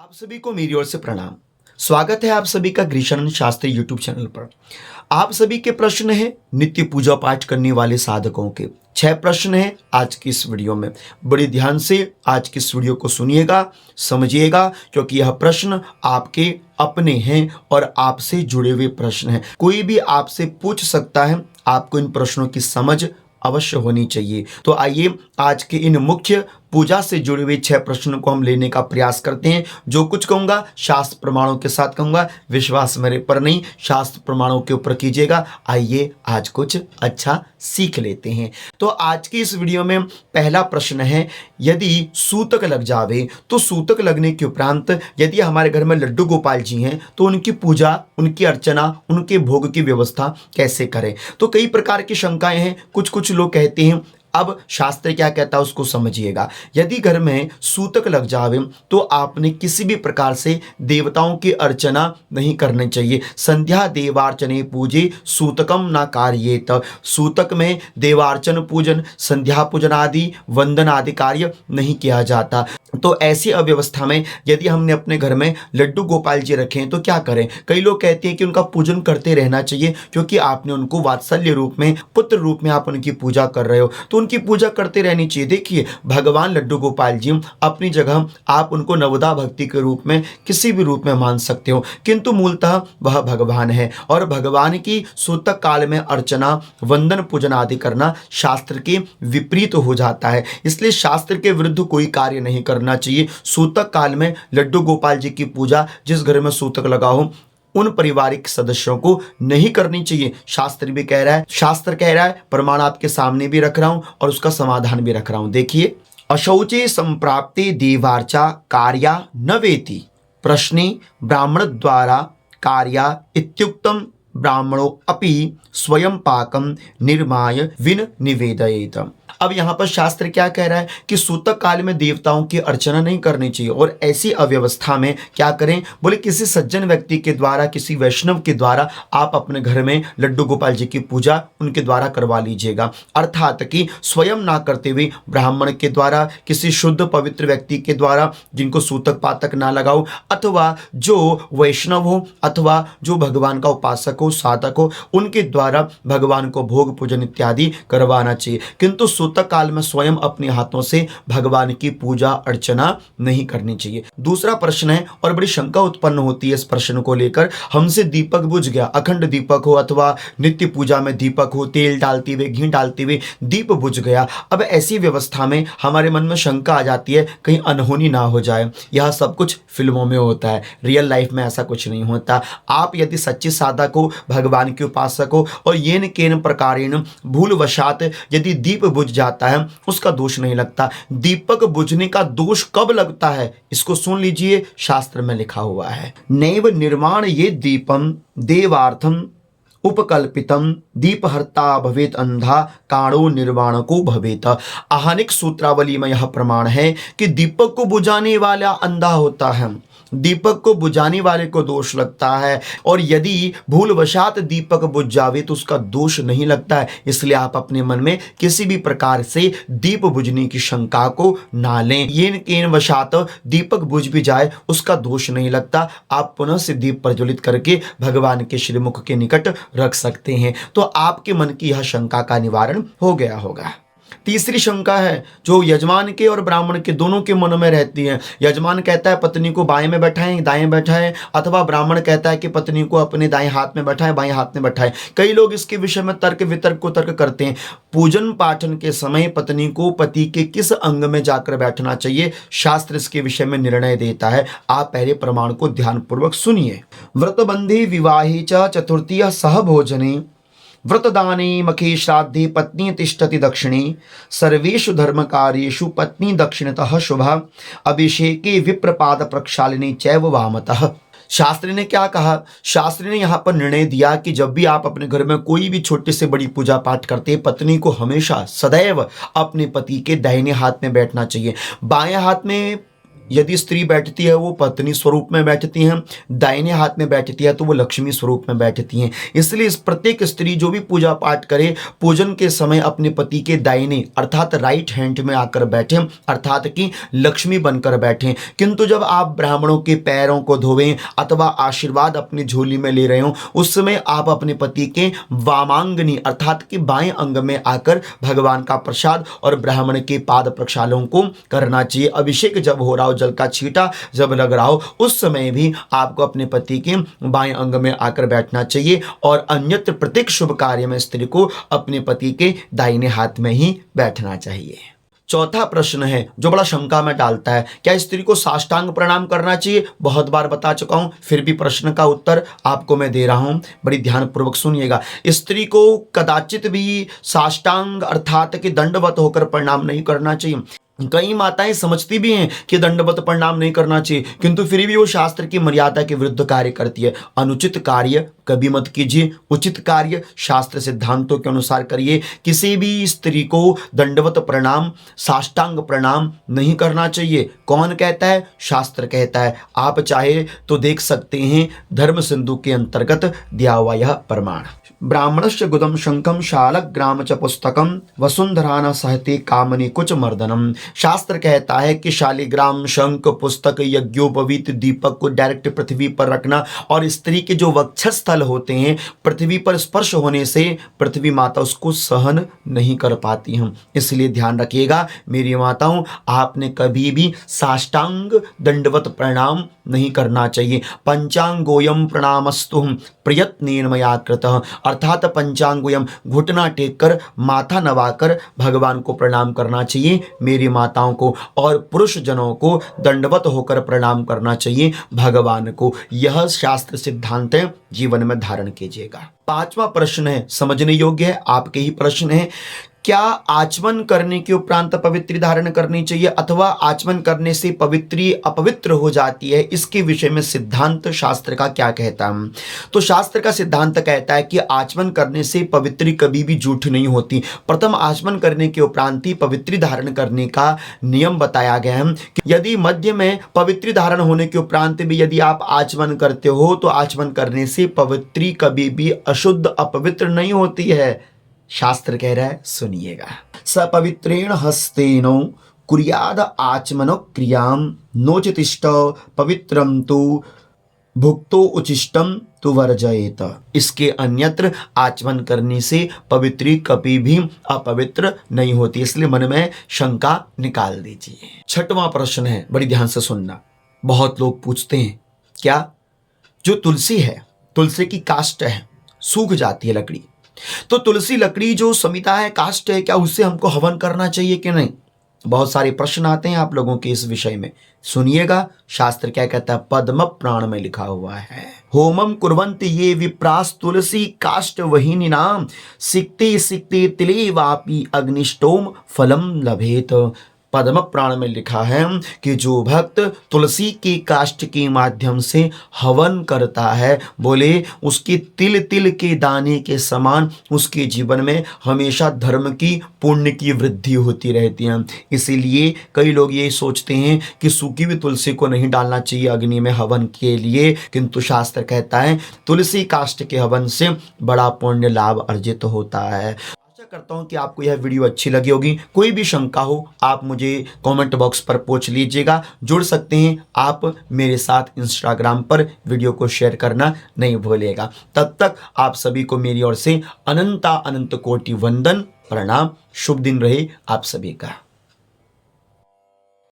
आप सभी को मेरी ओर से प्रणाम। स्वागत है आप सभी का ग्रीशानंद शास्त्री यूट्यूब चैनल पर। आप सभी के प्रश्न हैं नित्य पूजा पाठ करने वाले साधकों के। 6 प्रश्न हैं आज की इस वीडियो में। बड़ी ध्यान से आज की इस वीडियो को सुनिएगा, समझिएगा, क्योंकि यह प्रश्न आपके अपने हैं और आपसे जुड़े हुए प्रश्न हैं। कोई भी आपसे पूछ सकता है, आपको इन प्रश्नों की समझ अवश्य होनी चाहिए। तो आइए आज के इन मुख्य पूजा से जुड़े हुए 6 प्रश्नों को हम लेने का प्रयास करते हैं। जो कुछ कहूंगा शास्त्र प्रमाणों के साथ कहूंगा, विश्वास मेरे पर नहीं, शास्त्र प्रमाणों के ऊपर कीजिएगा। आइए आज कुछ अच्छा सीख लेते हैं। तो आज की इस वीडियो में पहला प्रश्न है, यदि सूतक लग जावे तो सूतक लगने के उपरांत यदि हमारे घर में लड्डू गोपाल जी हैं तो उनकी पूजा, उनकी अर्चना, उनके भोग की व्यवस्था कैसे करें। तो कई प्रकार की शंकाएं हैं। कुछ लोग कहते हैं, अब शास्त्र क्या कहता है उसको समझिएगा। यदि घर में सूतक लग जावे तो आपने किसी भी प्रकार से देवताओं की अर्चना नहीं करनी चाहिए। संध्या देवार्चने पूजे सूतकम ना कार्येत। सूतक में देवार्चन पूजन, संध्या पूजन आदि, वंदन आदि कार्य नहीं किया जाता। तो ऐसी अव्यवस्था में यदि हमने अपने घर में लड्डू गोपाल जी रखे हैं तो क्या करें। कई लोग कहते हैं कि उनका पूजन करते रहना चाहिए, क्योंकि आपने उनको वात्सल्य रूप में, पुत्र रूप में आप उनकी पूजा कर रहे हो, तो उनकी पूजा करते रहनी चाहिए। देखिए, भगवान लड्डू गोपाल जी अपनी जगह, आप उनको नवदा भक्ति के रूप में किसी भी रूप में मान सकते हो, किंतु मूलतः वह भगवान है और भगवान की सूतक काल में अर्चना, वंदन, पूजन आदि करना शास्त्र के विपरीत हो जाता है। इसलिए शास्त्र के विरुद्ध कोई कार्य नहीं करना चाहिए। सूतक काल में लड्डू गोपाल जी की पूजा, जिस घर में सूतक लगा हो उन पारिवारिक सदस्यों को नहीं करनी चाहिए। शास्त्र भी कह रहा है, शास्त्र कह रहा है, प्रमाण आपके सामने भी रख रहा हूं और उसका समाधान भी रख रहा हूं। देखिए, अशौचे संप्राप्ते देवार्चा कार्या न वेति प्रश्ने ब्राह्मण द्वारा कार्या इत्युक्तम ब्राह्मणों अपि स्वयं पाकम निर्माय विन निवेदयेत। अब यहाँ पर शास्त्र क्या कह रहा है कि सूतक काल में देवताओं की अर्चना नहीं करनी चाहिए, और ऐसी अव्यवस्था में क्या करें, बोले किसी सज्जन व्यक्ति के द्वारा, किसी वैष्णव के द्वारा आप अपने घर में लड्डू गोपाल जी की पूजा उनके द्वारा करवा लीजिएगा। अर्थात कि स्वयं ना करते हुए ब्राह्मण के द्वारा, किसी शुद्ध पवित्र व्यक्ति के द्वारा जिनको सूतक पातक ना लगाओ, अथवा जो वैष्णव हो अथवा जो भगवान का उपासक हो, साधक हो, उनके द्वारा भगवान को भोग पूजन इत्यादि करवाना चाहिए। किंतु सूतक काल में स्वयं अपने हाथों से भगवान की पूजा अर्चना नहीं करनी चाहिए। दूसरा प्रश्न है, और बड़ी शंका उत्पन्न होती है इस प्रश्न को लेकर, हमसे दीपक बुझ गया, अखंड दीपक हो अथवा नित्य पूजा में दीपक हो, तेल डालते हुए, घी डालते हुए दीप बुझ गया। अब ऐसी व्यवस्था में हमारे मन में शंका आ जाती है, कहीं अनहोनी ना हो जाए। यह सब कुछ फिल्मों में होता है, रियल लाइफ में ऐसा कुछ नहीं होता। आप यदि सच्चे साधक हो, भगवान के उपासक हो और येन केन प्रकारेण भूलवशात यदि दीप बुझ जाता है, उसका दोष नहीं लगता। दीपक बुझने का दोष कब लगता है, इसको सुन लीजिए, शास्त्र में लिखा हुआ है, नैव निर्माण ये दीपम देवार्थम उपकल्पितम दीपहर्ता भवेत अंधा काणो निर्वाण को भवेत। आहनिक सूत्रावली में यह प्रमाण है कि दीपक को बुझाने वाला अंधा होता है, दीपक को बुझाने वाले को दोष लगता है, और यदि भूलवशात दीपक बुझ जावे तो उसका दोष नहीं लगता है। इसलिए आप अपने मन में किसी भी प्रकार से दीप बुझने की शंका को ना लें। येन केन वशात दीपक बुझ भी जाए उसका दोष नहीं लगता। आप पुनः से दीप प्रज्वलित करके भगवान के श्रीमुख के निकट रख सकते हैं। तो आपके मन की यह शंका का निवारण हो गया होगा। तीसरी शंका है जो यजमान के और ब्राह्मण के दोनों के मन में रहती है। यजमान कहता है पत्नी को बाएं में बैठाएं, दाएं बैठाएं, अथवा ब्राह्मण कहता है कि पत्नी को अपने दाएं हाथ में बैठाएं, बाएं हाथ में बैठाएं। कई लोग इसके विषय में तर्क वितर्क को तर्क करते हैं। पूजन पाठन के समय पत्नी को पति के किस अंग में जाकर बैठना चाहिए, शास्त्र इसके विषय में निर्णय देता है। आप पहले प्रमाण को ध्यानपूर्वक सुनिए। व्रतबंधे विवाहे च चतुर्थीय सह भोजने व्रतदाने मखे श्राद्धे पत्नी तिष्ठति दक्षिणे सर्वेषु धर्म कार्येषु पत्नी दक्षिणतः शुभा अभिषेके विप्रपाद प्रक्षालने चैव वामतः। शास्त्री ने क्या कहा, शास्त्री ने यहाँ पर निर्णय दिया कि जब भी आप अपने घर में कोई भी छोटे से बड़ी पूजा पाठ करते हैं, पत्नी को हमेशा सदैव अपने पति के दाहिने हाथ में बैठना चाहिए। बाएं हाथ में यदि स्त्री बैठती है वो पत्नी स्वरूप में बैठती हैं, दाहिने हाथ में बैठती है तो वो लक्ष्मी स्वरूप में बैठती हैं। इसलिए इस प्रत्येक स्त्री जो भी पूजा पाठ करे, पूजन के समय अपने पति के दाहिने अर्थात राइट हैंड में आकर बैठे, अर्थात कि लक्ष्मी बनकर बैठे। किंतु जब आप ब्राह्मणों के पैरों को धोवें अथवा आशीर्वाद अपनी झोली में ले रहे हो, उस समय आप अपने पति के वामांगनी अर्थात कि बाएं अंग में आकर भगवान का प्रसाद और ब्राह्मण के पाद प्रक्षालन को करना चाहिए। अभिषेक जब हो रहा हो, जल का छींटा जब लग रहा हो, उस समय भी आपको अपने पति के बाएं अंग में आकर बैठना चाहिए और अन्यत्र प्रत्येक शुभ कार्य में स्त्री को अपने पति के दाहिने हाथ में ही बैठना चाहिए। चौथा प्रश्न है जो बड़ा शंका में डालता है, क्या स्त्री को साष्टांग प्रणाम करना चाहिए? बहुत बार बता चुका हूं, फिर भी प्रश्न का उत्तर आपको मैं दे रहा हूं, बड़ी ध्यानपूर्वक सुनिएगा। स्त्री को कदाचित भी साष्टांग अर्थात कि दंडवत होकर प्रणाम नहीं करना चाहिए। कई माताएं समझती भी हैं कि दंडवत प्रणाम नहीं करना चाहिए, किंतु फिर भी वो शास्त्र की मर्यादा के विरुद्ध कार्य करती है। अनुचित कार्य कभी मत कीजिए, उचित कार्य शास्त्र सिद्धांतों के अनुसार करिए। किसी भी स्त्री को दंडवत प्रणाम, साष्टांग प्रणाम नहीं करना चाहिए। कौन कहता है? शास्त्र कहता है। आप चाहे तो देख सकते हैं धर्म सिंधु के अंतर्गत दिया हुआ यह प्रमाण। ब्राह्मणस्य गुदम शंखम शालग्राम च पुस्तकम वसुंधरा न सहते कामनी कुछ मर्दनम। शास्त्र कहता है कि शालिग्राम, शंख, पुस्तक, यज्ञोपवीत, दीपक को डायरेक्ट पृथ्वी पर रखना और स्त्री के जो वक्षस्थल होते हैं पृथ्वी पर स्पर्श होने से पृथ्वी माता उसको सहन नहीं कर पाती हैं। इसलिए ध्यान रखिएगा मेरी माताओं, आपने कभी भी साष्टांग दंडवत प्रणाम नहीं करना चाहिए। पंचांगोयम प्रणामस्तु प्रयत्नेन मया कृतः, अर्थात पंचांगोयम घुटना टेक कर माथा नवाकर भगवान को प्रणाम करना चाहिए मेरी माताओं को, और पुरुष जनों को दंडवत होकर प्रणाम करना चाहिए भगवान को। यह शास्त्र सिद्धांत है, जीवन में धारण कीजिएगा। पांचवा प्रश्न है, समझने योग्य है, आपके ही प्रश्न है। क्या आचमन करने के उपरांत पवित्री धारण करनी चाहिए अथवा आचमन करने से पवित्री अपवित्र हो जाती है? इसके विषय में सिद्धांत शास्त्र का क्या कहता है? तो शास्त्र का सिद्धांत कहता है कि आचमन करने से पवित्री कभी भी झूठ नहीं होती। प्रथम आचमन करने के उपरांत ही पवित्री धारण करने का नियम बताया गया है कि यदि मध्य में पवित्री धारण होने के उपरांत भी यदि आप आचमन करते हो तो आचमन करने से पवित्री कभी भी अशुद्ध अपवित्र नहीं होती है। शास्त्र कह रहा है, सुनिएगा। सपवित्रेण हस्तेनो कुर्याद आचमनो क्रियाम नोचितिष्ठ पवित्रम तु भुक्तो उचिष्टम तु वर्जयेत। इसके अन्यत्र आचमन करने से पवित्री कभी भी अपवित्र नहीं होती, इसलिए मन में शंका निकाल दीजिए। छठवां प्रश्न है, बड़ी ध्यान से सुनना। बहुत लोग पूछते हैं क्या जो तुलसी है, तुलसी की काष्ठ है, सूख जाती है लकड़ी, तो तुलसी लकड़ी जो समिता है, काष्ठ है, क्या उससे हमको हवन करना चाहिए कि नहीं? बहुत सारे प्रश्न आते हैं आप लोगों के इस विषय में, सुनिएगा। शास्त्र क्या कहता है? पद्म पुराण में लिखा हुआ है, होमम कुर्वन्ति ये विप्रास तुलसी काष्ठ वहीनि नाम सिक्ते सिक्ते तिले वापी अग्निष्टोम फलम लभेत। पद्म पुराण में लिखा है कि जो भक्त तुलसी की काष्ठ के माध्यम से हवन करता है, बोले उसके तिल तिल के दाने के समान उसके जीवन में हमेशा धर्म की, पुण्य की वृद्धि होती रहती है। इसीलिए कई लोग ये सोचते हैं कि सूखी हुई तुलसी को नहीं डालना चाहिए अग्नि में हवन के लिए, किंतु शास्त्र कहता है तुलसी काष्ठ के हवन से बड़ा पुण्य लाभ अर्जित होता है। करता हूं कि आपको यह वीडियो अच्छी लगी होगी। कोई भी शंका हो आप मुझे कमेंट बॉक्स पर पूछ लीजिएगा। जुड़ सकते हैं आप मेरे साथ इंस्टाग्राम पर, वीडियो को शेयर करना नहीं भूलिएगा। तब तक आप सभी को मेरी ओर से अनंत कोटि वंदन, प्रणाम। शुभ दिन रहे आप सभी का।